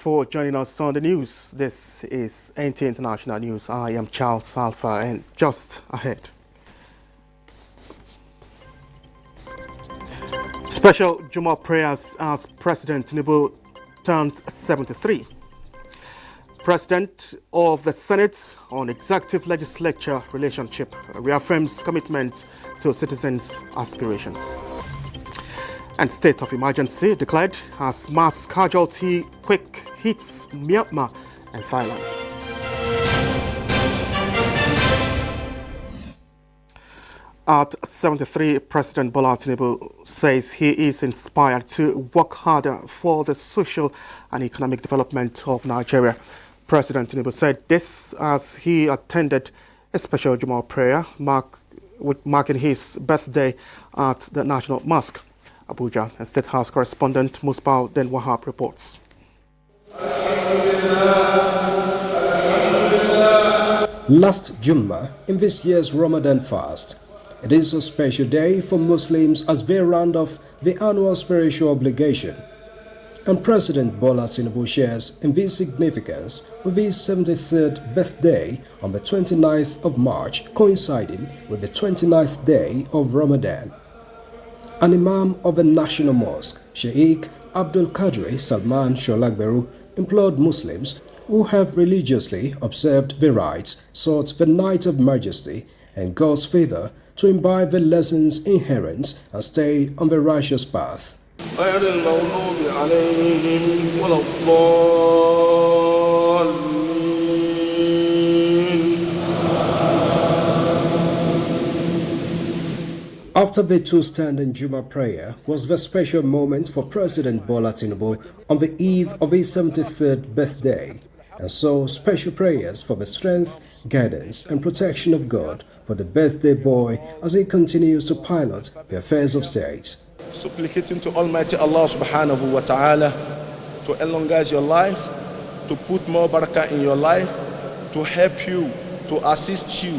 For joining us on the news. This is NTA International News. I am Charles Alpha, and just ahead. Special Juma prayers as President Tinubu turns 73. President of the Senate on Executive Legislature relationship reaffirms commitment to citizens' aspirations. And state of emergency declared as mass casualty quake hits Myanmar and Thailand. At 73, President Bola Tinubu says he is inspired to work harder for the social and economic development of Nigeria. President Tinubu said this as he attended a special Jumu'ah prayer marking his birthday at the National Mosque, Abuja. And State House correspondent Musbao Den Wahab reports. Last Jummah in this year's Ramadan fast, it is a special day for Muslims as they round off the annual spiritual obligation. And President Bola Tinubu shares in this significance with his 73rd birthday on the 29th of March, coinciding with the 29th day of Ramadan. An Imam of the National Mosque, Sheikh Abdul Qadir Salman Sholagberu, implored Muslims who have religiously observed the rites, sought the night of majesty and God's favor to imbibe the lessons inherent and stay on the righteous path. After the two-standing Juma prayer was the special moment for President Bola Tinubu on the eve of his 73rd birthday, and so special prayers for the strength, guidance and protection of God for the birthday boy as he continues to pilot the affairs of state. Supplicating to Almighty Allah subhanahu wa ta'ala to elongate your life, to put more barakah in your life, to help you, to assist you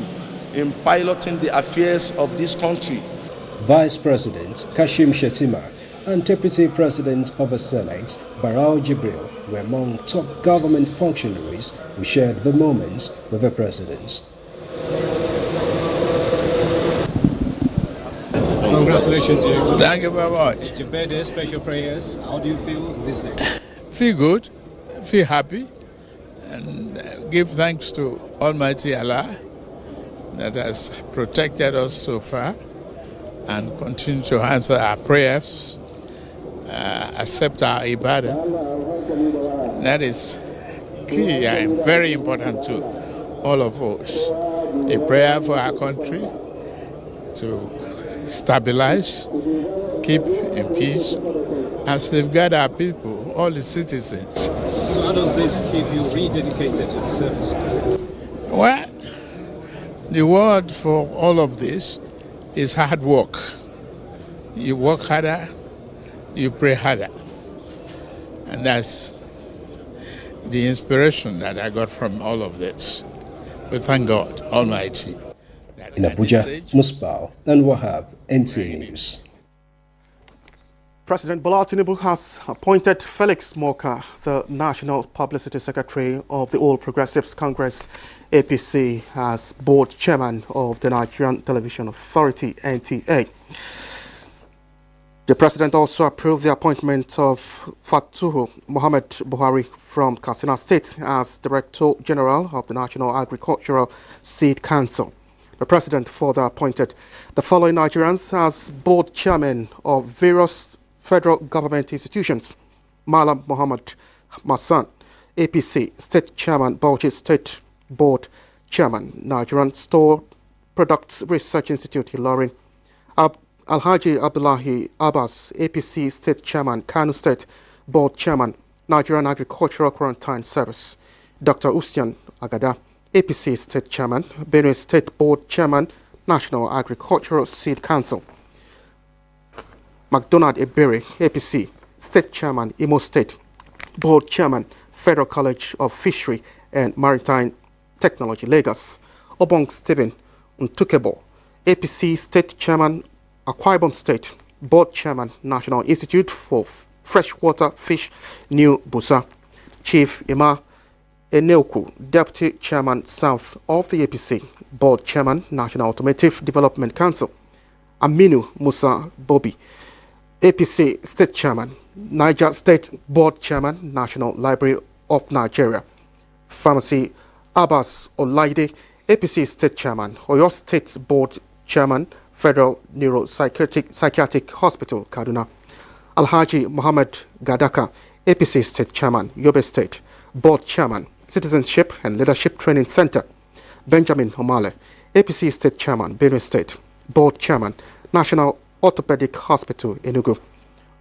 in piloting the affairs of this country. Vice President Kashim Shettima and Deputy President of the Senate Barao Jibril were among top government functionaries who shared the moments with the President. Congratulations, Your Excellency. Thank you very much. It's your birthday, special prayers. How do you feel this day? Feel good, feel happy, and give thanks to Almighty Allah that has protected us so far and continue to answer our prayers, accept our ibadah. That is key and very important to all of us. A prayer for our country to stabilize, keep in peace, and safeguard our people, all the citizens. How does this keep you rededicated to the service? Well, the word for all of this is hard work. You work harder, you pray harder. And that's the inspiration that I got from all of this. We thank God Almighty. In Abuja, Musbao and Wahab, NTA News. President Bola Tinubu has appointed Felix Moka, the National Publicity Secretary of the All Progressives Congress, APC, as board chairman of the Nigerian Television Authority, NTA. The president also approved the appointment of Fatuhu Mohammed Buhari from Katsina State as Director General of the National Agricultural Seed Council. The president further appointed the following Nigerians as board chairmen of various federal government institutions: Malam Muhammad Masan, APC State Chairman, Bauchi State Board Chairman, Nigerian Store Products Research Institute, Ilorin; Alhaji Abdullahi Abbas, APC State Chairman, Kano State Board Chairman, Nigerian Agricultural Quarantine Service; Dr. Ustian Agada, APC State Chairman, Benue State Board Chairman, National Agricultural Seed Council; McDonald Ebere, APC State Chairman, Imo State Board Chairman, Federal College of Fishery and Maritime Technology, Lagos; Obong Stephen Ntukebo, APC State Chairman, Akwa Ibom State Board Chairman, National Institute for Freshwater Fish, New Busa; Chief Ima Eneuku, Deputy Chairman South of the APC, Board Chairman, National Automotive Development Council, Aminu Musa Bobi, APC State Chairman, Niger State Board Chairman, National Library of Nigeria, Pharmacy Abbas Olaide, APC State Chairman, Oyo State Board Chairman, Federal Neuropsychiatric Hospital, Kaduna, Alhaji Mohammed Gadaka, APC State Chairman, Yobe State, Board Chairman, Citizenship and Leadership Training Center, Benjamin Omale, APC State Chairman, Benue State, Board Chairman, National Orthopedic Hospital, Enugu,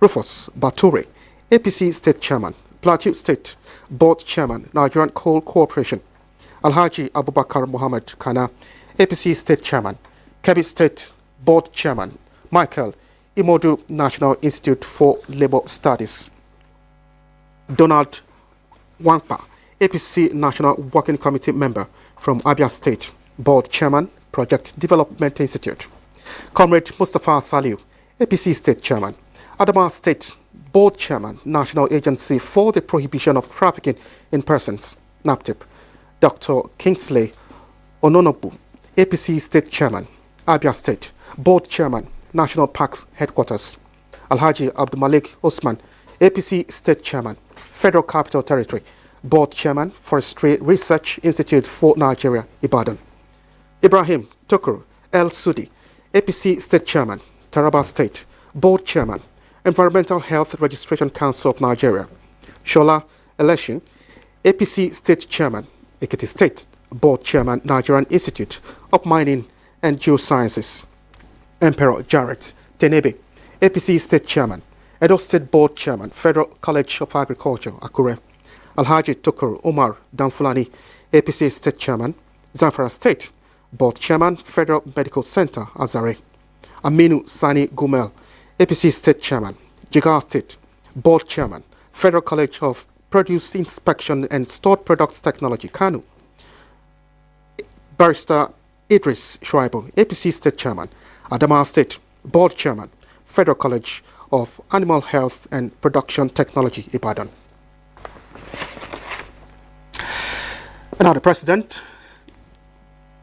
Rufus Bature, APC State Chairman, Plateau State, Board Chairman, Nigerian Coal Corporation, Alhaji Abubakar Mohammed Kana, APC State Chairman, Kebbi State Board Chairman, Michael Imodu, National Institute for Labour Studies, Donald Wangpa, APC National Working Committee member from Abia State, Board Chairman, Project Development Institute, Comrade Mustafa Saliu, APC State Chairman, Adamawa State Board Chairman, National Agency for the Prohibition of Trafficking in Persons, NAPTIP, Dr. Kingsley Ononobu, APC State Chairman, Abia State Board Chairman, National Parks Headquarters, Alhaji Abdulmalik Osman, APC State Chairman, Federal Capital Territory, Board Chairman, Forestry Research Institute for Nigeria, Ibadan, Ibrahim Tukur El Sudi, APC State Chairman, Taraba State, Board Chairman, Environmental Health Registration Council of Nigeria, Shola Election, APC State Chairman, Ekiti State, Board Chairman, Nigerian Institute of Mining and Geosciences, Emperor Jarrett Tenebe, APC State Chairman, Edo State Board Chairman, Federal College of Agriculture, Akure, Alhaji Tukur Umar Danfulani, APC State Chairman, Zamfara State, Board Chairman, Federal Medical Center, Azare, Aminu Sani Gumel, APC State Chairman, Jigawa State, Board Chairman, Federal College of Produce Inspection and Stored Products Technology, Kanu, Barrister Idris Shuaibu, APC State Chairman, Adamawa State, Board Chairman, Federal College of Animal Health and Production Technology, Ibadan. And now the President,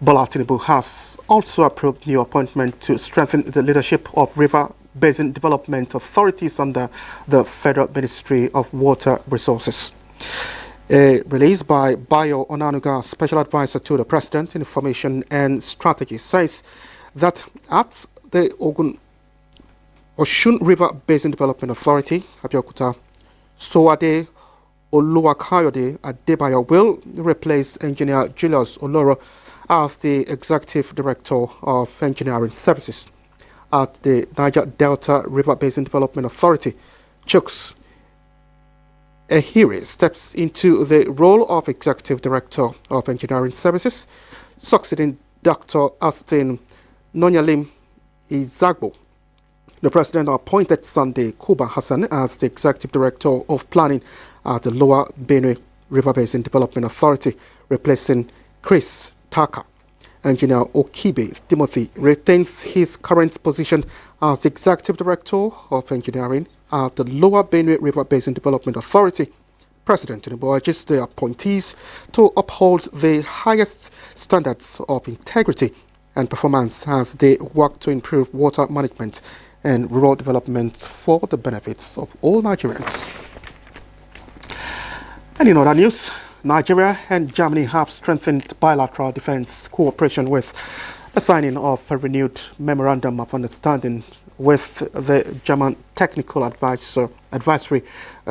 Bola Tinubu, has also approved new appointment to strengthen the leadership of River Basin Development Authorities under the Federal Ministry of Water Resources. A release by Bayo Onanuga, Special Advisor to the President, Information and Strategy, says that at the Osun River Basin Development Authority, Abeokuta, Sowade Oluwakayode Adebayo will replace Engineer Julius Oloro as the Executive Director of Engineering Services. At the Niger Delta River Basin Development Authority, Chuks Ehiri steps into the role of Executive Director of Engineering Services, succeeding Dr. Austin Nonyalim Izagbo. The President appointed Sunday Kuba Hassan as the Executive Director of Planning at the Lower Benue River Basin Development Authority, replacing Chris Taka. Engineer Okibe Timothy retains his current position as the Executive Director of Engineering at the Lower Benue River Basin Development Authority. President Tinubu urges the appointees to uphold the highest standards of integrity and performance as they work to improve water management and rural development for the benefits of all Nigerians. And in other news, Nigeria and Germany have strengthened bilateral defense cooperation with a signing of a renewed memorandum of understanding with the German Technical Advisory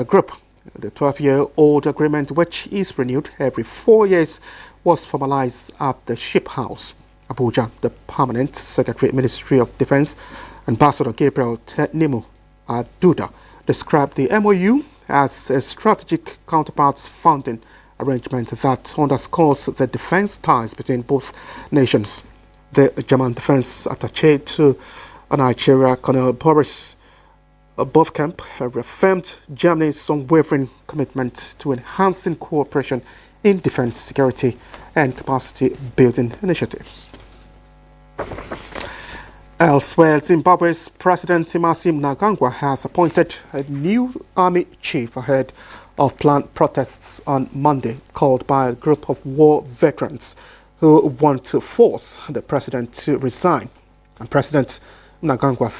Group. The 12-year-old agreement, which is renewed every 4 years, was formalized at the Ship House, Abuja. The Permanent Secretary, Ministry of Defense, Ambassador Gabriel Nimu Aduda, described the MOU as a strategic counterparts funding arrangement that underscores the defense ties between both nations. The German defense attaché to Nigeria, Colonel Boris Bovkamp, reaffirmed Germany's unwavering commitment to enhancing cooperation in defense, security, and capacity building initiatives. Elsewhere, Zimbabwe's President Emmerson Mnangagwa has appointed a new army chief ahead of planned protests on Monday called by a group of war veterans who want to force the president to resign. And President Mnangagwa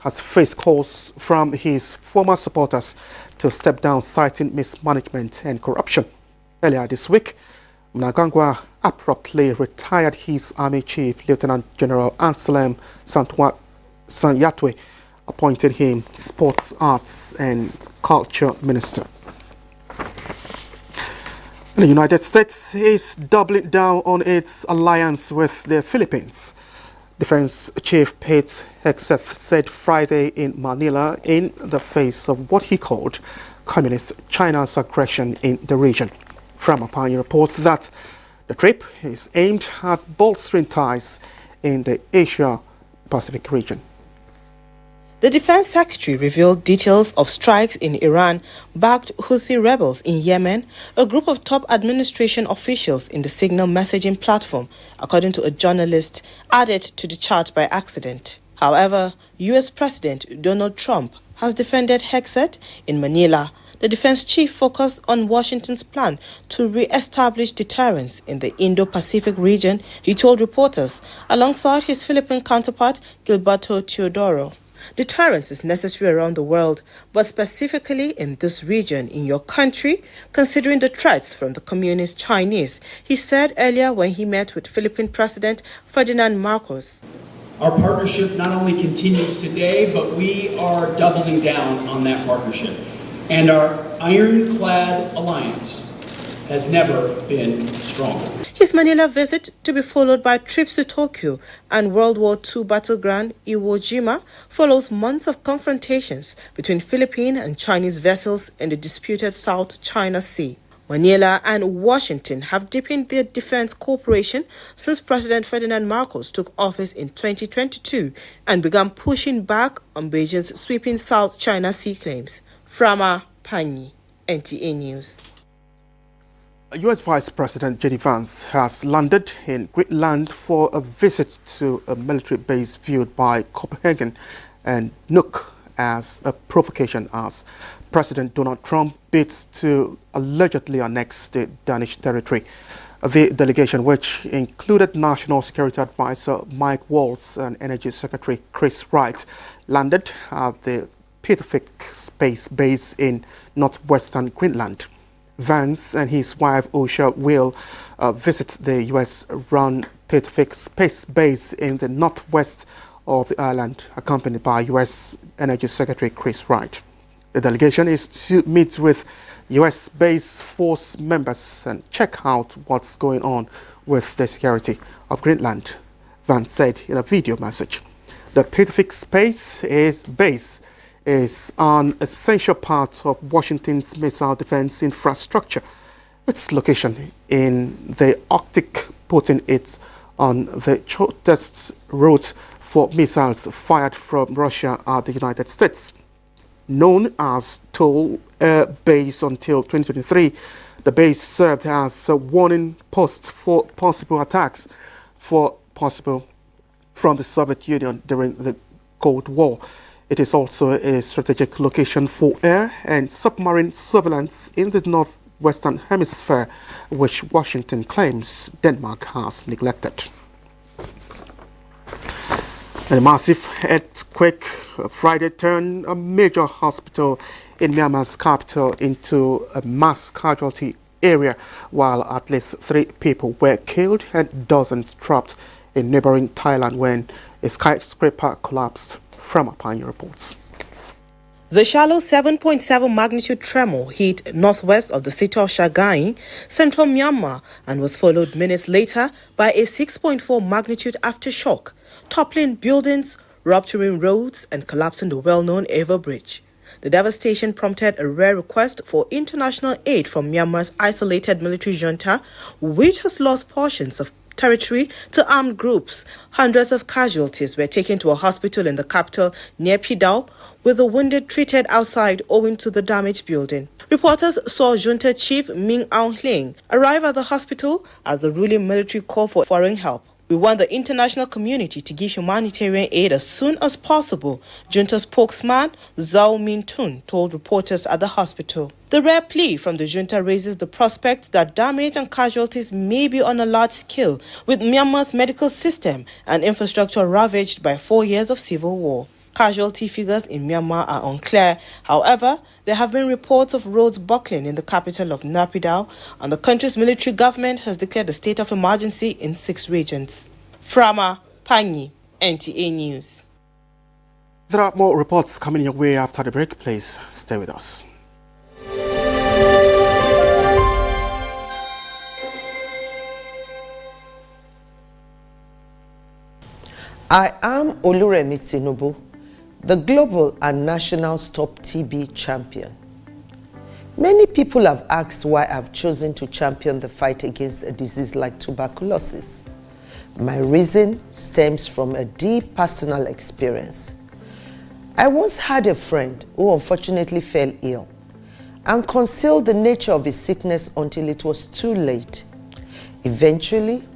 has faced calls from his former supporters to step down, citing mismanagement and corruption. Earlier this week, Mnangagwa abruptly retired his army chief, Lieutenant General Anselm Sanyatwe, appointed him Sports, Arts and Culture Minister. The United States is doubling down on its alliance with the Philippines. Defense Chief Pete Hegseth said Friday in Manila in the face of what he called Communist China's aggression in the region. From Apani reports that the trip is aimed at bolstering ties in the Asia-Pacific region. The Defense Secretary revealed details of strikes in Iran-backed Houthi rebels in Yemen, a group of top administration officials in the Signal messaging platform, according to a journalist added to the chart by accident. However, U.S. President Donald Trump has defended Hegseth in Manila. The defense chief focused on Washington's plan to re-establish deterrence in the Indo-Pacific region, he told reporters, alongside his Philippine counterpart Gilberto Teodoro. Deterrence is necessary around the world, but specifically in this region, in your country, considering the threats from the communist Chinese, he said earlier when he met with Philippine President Ferdinand Marcos. Our partnership not only continues today, but we are doubling down on that partnership. And our ironclad alliance has never been stronger. His Manila visit, to be followed by trips to Tokyo and World War II battleground Iwo Jima, follows months of confrontations between Philippine and Chinese vessels in the disputed South China Sea. Manila and Washington have deepened their defense cooperation since President Ferdinand Marcos took office in 2022 and began pushing back on Beijing's sweeping South China Sea claims. Frama Pani, NTA News. U.S. Vice President J.D. Vance has landed in Greenland for a visit to a military base viewed by Copenhagen and Nuuk as a provocation as President Donald Trump bids to allegedly annex the Danish territory. The delegation, which included National Security Advisor Mike Waltz and Energy Secretary Chris Wright, landed at the Pittavik Space Base in northwestern Greenland. Vance and his wife Usha will visit the U.S.-run Pittavik Space Base in the northwest of the island, accompanied by U.S. Energy Secretary Chris Wright. The delegation is to meet with U.S. Base Force members and check out what's going on with the security of Greenland, Vance said in a video message. The Pittavik Space Base is an essential part of Washington's missile defense infrastructure. Its location in the Arctic, putting it on the shortest route for missiles fired from Russia at the United States. Known as Toll Air Base until 2023, the base served as a warning post for possible attacks from the Soviet Union during the Cold War. It is also a strategic location for air and submarine surveillance in the northwestern hemisphere, which Washington claims Denmark has neglected. A massive earthquake Friday turned a major hospital in Myanmar's capital into a mass casualty area, while at least 3 people were killed and dozens trapped in neighboring Thailand when a skyscraper collapsed. From Apani reports. The shallow 7.7 magnitude tremor hit northwest of the city of Sagaing, central Myanmar, and was followed minutes later by a 6.4 magnitude aftershock, toppling buildings, rupturing roads, and collapsing the well-known Ever Bridge. The devastation prompted a rare request for international aid from Myanmar's isolated military junta, which has lost portions of territory to armed groups. Hundreds of casualties were taken to a hospital in the capital near Pidao, with the wounded treated outside owing to the damaged building. Reporters saw junta chief Min Aung Hlaing arrive at the hospital as the ruling military called for foreign help. We want the international community to give humanitarian aid as soon as possible, junta spokesman Zhao Min Tun told reporters at the hospital. The rare plea from the junta raises the prospect that damage and casualties may be on a large scale, with Myanmar's medical system and infrastructure ravaged by 4 years of civil war. Casualty figures in Myanmar are unclear. However, there have been reports of roads buckling in the capital of Naypyidaw, and the country's military government has declared a state of emergency in 6 regions. Frama Panyi, NTA News. There are more reports coming your way after the break. Please stay with us. I am Oluremi Tinubu, the global and national Stop TB champion. Many people have asked why I've chosen to champion the fight against a disease like tuberculosis. My reason stems from a deep personal experience. I once had a friend who unfortunately fell ill and concealed the nature of his sickness until it was too late. Eventually,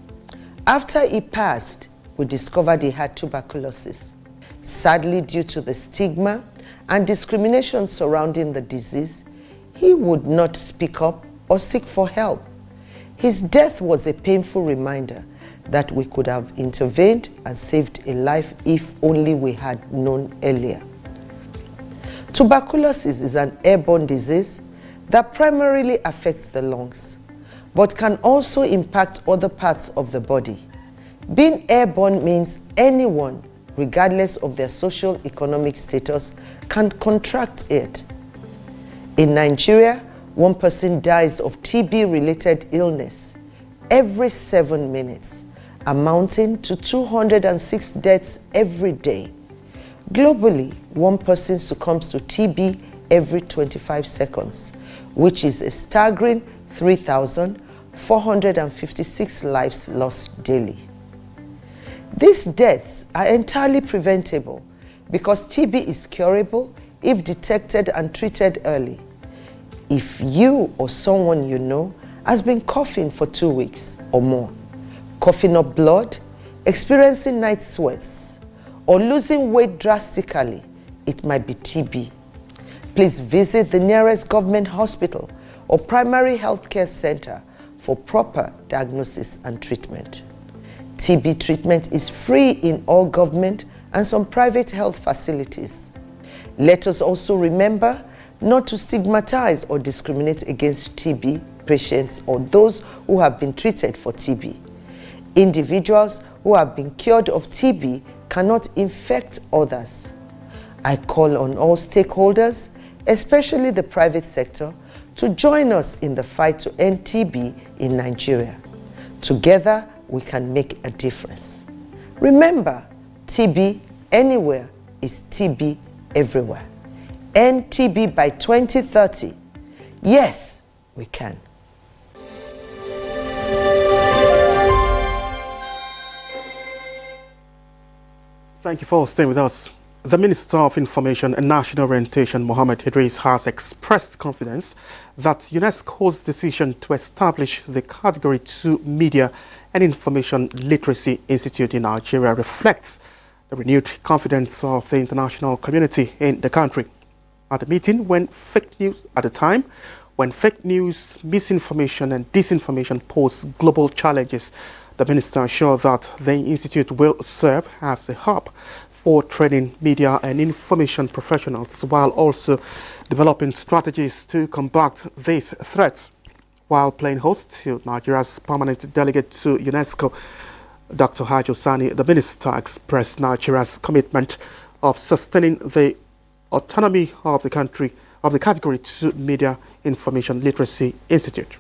after he passed, we discovered he had tuberculosis. Sadly, due to the stigma and discrimination surrounding the disease, he would not speak up or seek for help. His death was a painful reminder that we could have intervened and saved a life if only we had known earlier. Tuberculosis is an airborne disease that primarily affects the lungs, but can also impact other parts of the body. Being airborne means anyone, regardless of their social economic status, can contract it. In Nigeria, 1 person dies of TB-related illness every 7 minutes, amounting to 206 deaths every day. Globally, 1 person succumbs to TB every 25 seconds, which is a staggering 3,456 lives lost daily. These deaths are entirely preventable because TB is curable if detected and treated early. If you or someone you know has been coughing for 2 weeks or more, coughing up blood, experiencing night sweats, or losing weight drastically, it might be TB. Please visit the nearest government hospital or primary healthcare center for proper diagnosis and treatment. TB treatment is free in all government and some private health facilities. Let us also remember not to stigmatize or discriminate against TB patients or those who have been treated for TB. Individuals who have been cured of TB cannot infect others. I call on all stakeholders, especially the private sector, to join us in the fight to end TB in Nigeria. Together, we can make a difference. Remember, TB anywhere is TB everywhere. End TB by 2030. Yes, we can. Thank you for staying with us. The Minister of Information and National Orientation, Mohammed Idris, has expressed confidence that UNESCO's decision to establish the Category 2 Media and Information Literacy Institute in Nigeria reflects the renewed confidence of the international community in the country. At a meeting when fake news, misinformation and disinformation pose global challenges, the minister assured that the institute will serve as a hub for training media and information professionals while also developing strategies to combat these threats. While playing host to Nigeria's permanent delegate to UNESCO, Dr. Hajo Sani, the minister expressed Nigeria's commitment of sustaining the autonomy of the country of the Category 2 Media Information Literacy Institute.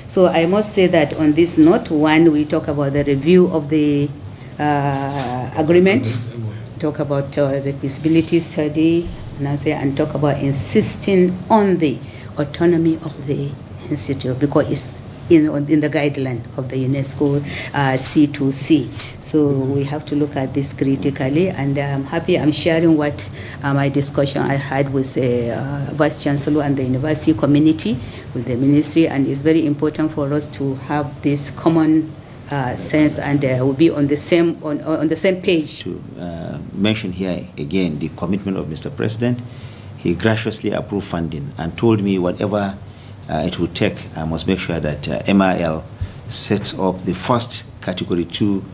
So I must say that on this note, one, we talk about the review of the agreement, talk about the feasibility study, and talk about insisting on the autonomy of the institute because it's in the guideline of the UNESCO C2C. So we have to look at this critically, and I'm happy I'm sharing what my discussion I had with the Vice Chancellor and the university community with the ministry, and it's very important for us to have this common sense and we'll be on the same on the same page. To mention here again the commitment of Mr. President. he graciously approved funding and told me whatever it would take, I must make sure that MIL sets up the first Category 2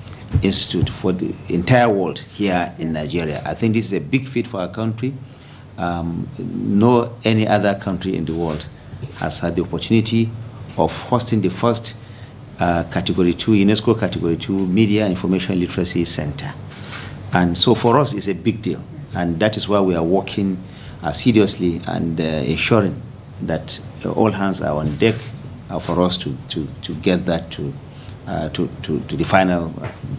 institute for the entire world here in Nigeria. I think this is a big feat for our country. No any other country in the world has had the opportunity of hosting the first Category 2, UNESCO Category 2 Media and Information Literacy Center. And so for us, it's a big deal. And that is why we are working seriously and ensuring that all hands are on deck for us to get that to the final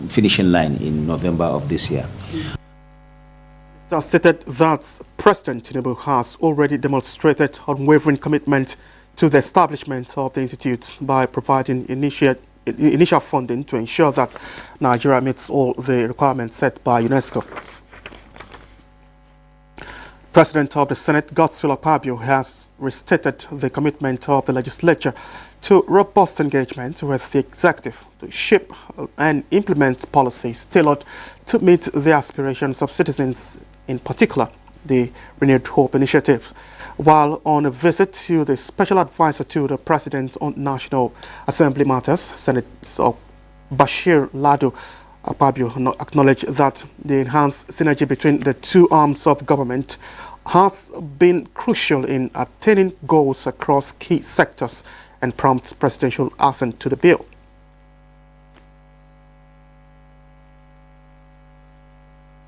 finishing line in November of this year. It has stated that President Tinubu has already demonstrated unwavering commitment to the establishment of the institute by providing initial funding to ensure that Nigeria meets all the requirements set by UNESCO. President of the Senate, Godswill Akpabio, has restated the commitment of the legislature to robust engagement with the executive to shape and implement policies tailored to meet the aspirations of citizens, in particular the Renewed Hope Initiative. While on a visit to the special advisor to the President on National Assembly Matters, Senator Bashir Lado, Akpabio acknowledged that the enhanced synergy between the two arms of government has been crucial in attaining goals across key sectors and prompts presidential assent to the bill.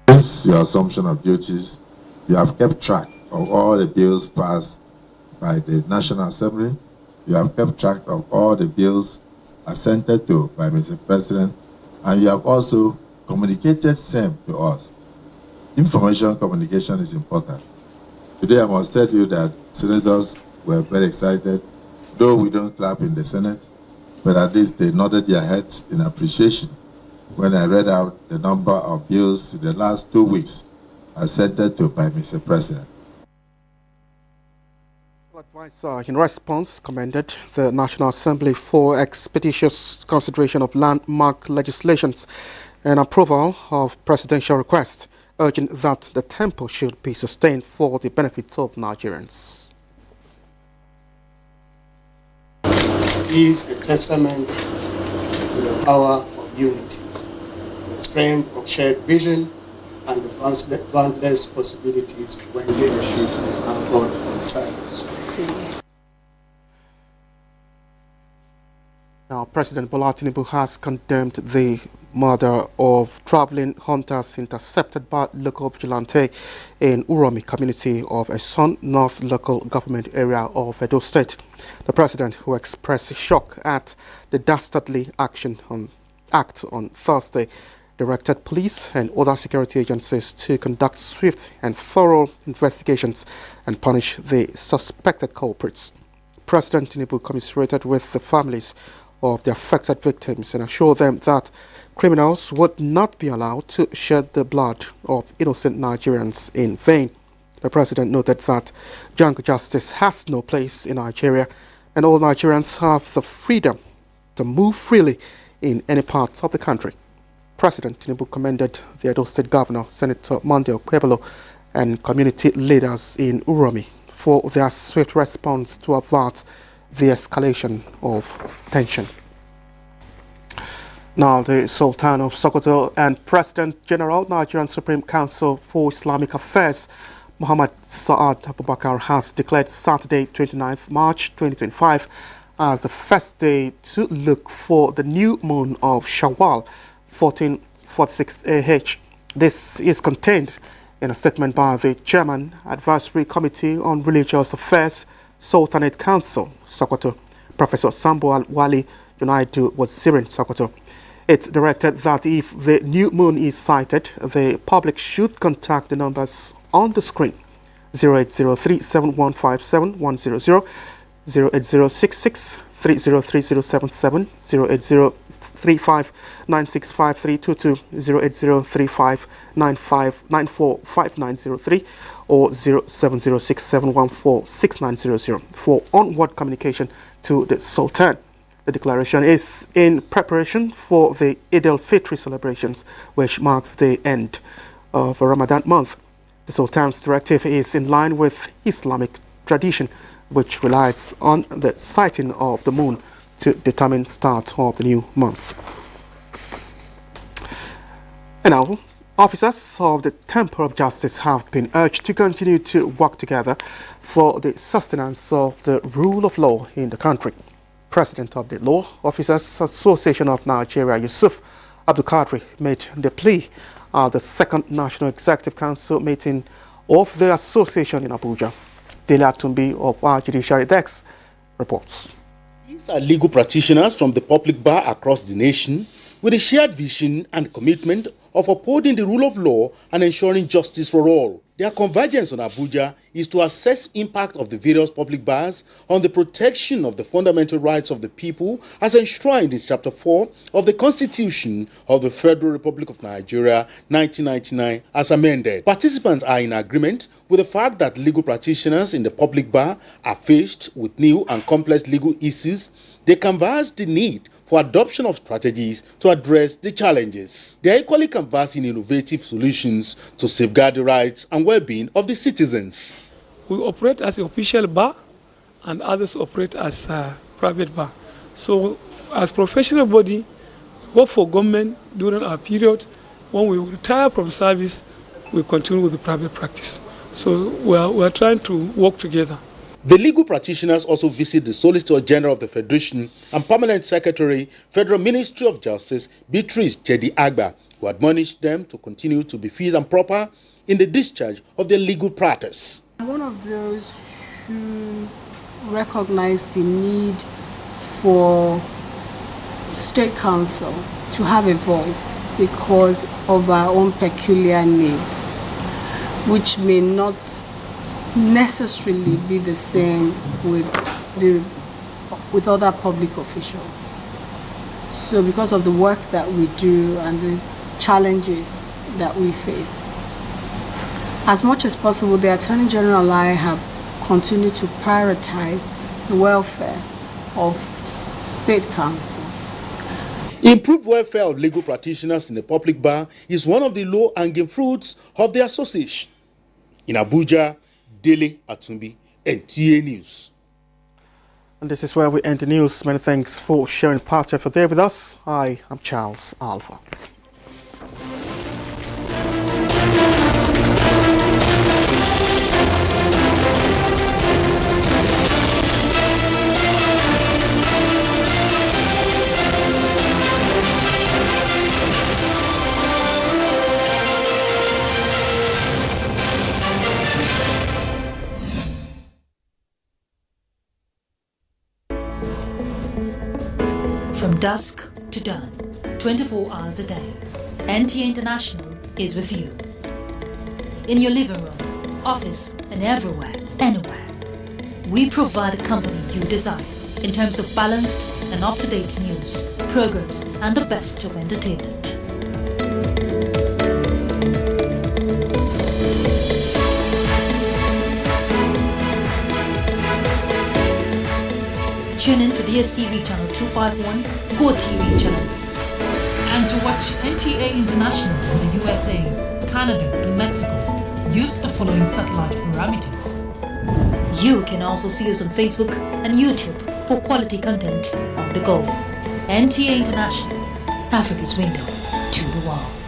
Since your assumption of duties, you have kept track of all the bills passed by the National Assembly. You have kept track of all the bills assented to by Mr. President, and you have also communicated same to us. Information communication is important. Today I must tell you that senators were very excited, though we don't clap in the Senate, but at least they nodded their heads in appreciation when I read out the number of bills in the last 2 weeks assented to by Mr. President. The advisor, in response, commended the National Assembly for expeditious consideration of landmark legislations and approval of presidential requests, urging that the tempo should be sustained for the benefit of Nigerians. It is a testament to the power of unity, the strength of shared vision, and the boundless possibilities when leadership is anchored on science. Now, President Bola Tinubu has condemned the murder of traveling hunters intercepted by local vigilante in Uromi community of Eson North local government area of Edo State. The president, who expressed shock at the dastardly act on Thursday, directed police and other security agencies to conduct swift and thorough investigations and punish the suspected culprits. President Tinubu commiserated with the families of the affected victims and assured them that criminals would not be allowed to shed the blood of innocent Nigerians in vain. The president noted that jungle justice has no place in Nigeria and all Nigerians have the freedom to move freely in any part of the country. President Tinubu commended the Edo State Governor, Senator Monday Okpebholo, and community leaders in Uromi for their swift response to avert the escalation of tension. Now, the Sultan of Sokoto and President General, Nigerian Supreme Council for Islamic Affairs, Muhammad Saad Abubakar, has declared Saturday, 29th March 2025, as the first day to look for the new moon of Shawwal, 1446 AH. This is contained in a statement by the Chairman, Advisory Committee on Religious Affairs, Sultanate Council, Sokoto, Professor Sambo Al-Wali Junaidu Wazirin, Sokoto. It's directed that if the new moon is sighted, the public should contact the numbers on the screen: 0803-7157-100, 080663030077, 080359653222, 080359945903, or 0706714690 for onward communication to the Sultan. The declaration is in preparation for the Eid al-Fitr celebrations, which marks the end of a Ramadan month. The Sultan's directive is in line with Islamic tradition, which relies on the sighting of the moon to determine start of the new month. And now, officers of the Temple of Justice have been urged to continue to work together for the sustenance of the rule of law in the country. President of the Law Officers Association of Nigeria, Yusuf Abdulkadri, made the plea at the second National Executive Council meeting of the association in Abuja. Dele Atumbi of our Judiciary Desk reports. These are legal practitioners from the public bar across the nation with a shared vision and commitment of upholding the rule of law and ensuring justice for all. Their convergence on Abuja is to assess impact of the various public bars on the protection of the fundamental rights of the people as enshrined in Chapter 4 of the Constitution of the Federal Republic of Nigeria, 1999, as amended. Participants are in agreement with the fact that legal practitioners in the public bar are faced with new and complex legal issues. They canvass the need for adoption of strategies to address the challenges. They are equally canvassing innovative solutions to safeguard the rights and well-being of the citizens. We operate as an official bar and others operate as a private bar. So as professional body, we work for government during our period. When we retire from service, we continue with the private practice. So we are trying to work together. The legal practitioners also visit the Solicitor General of the Federation and Permanent Secretary, Federal Ministry of Justice, Beatrice Jedi Agba, who admonished them to continue to be fit and proper in the discharge of their legal practice. I'm one of those who recognize the need for State Council to have a voice because of our own peculiar needs, which may not necessarily be the same with other public officials. So because of the work that we do and the challenges that we face, as much as possible, the Attorney General and I have continued to prioritize the welfare of State Council. Improved welfare of legal practitioners in the public bar is one of the low-hanging fruits of the association. In Abuja, Dele Atumbi, NTA News. And this is where we end the news. Many thanks for sharing part of your day with us. I am Charles Alpha. From dusk to dawn, 24 hours a day, NTA International is with you. In your living room, office, and everywhere, anywhere. We provide a company you desire in terms of balanced and up-to-date news, programs, and the best of entertainment. Tune in to DSTV channel 251, Go TV channel. And to watch NTA International in the USA, Canada, and Mexico, use the following satellite parameters. You can also see us on Facebook and YouTube for quality content on the go. NTA International, Africa's window to the world.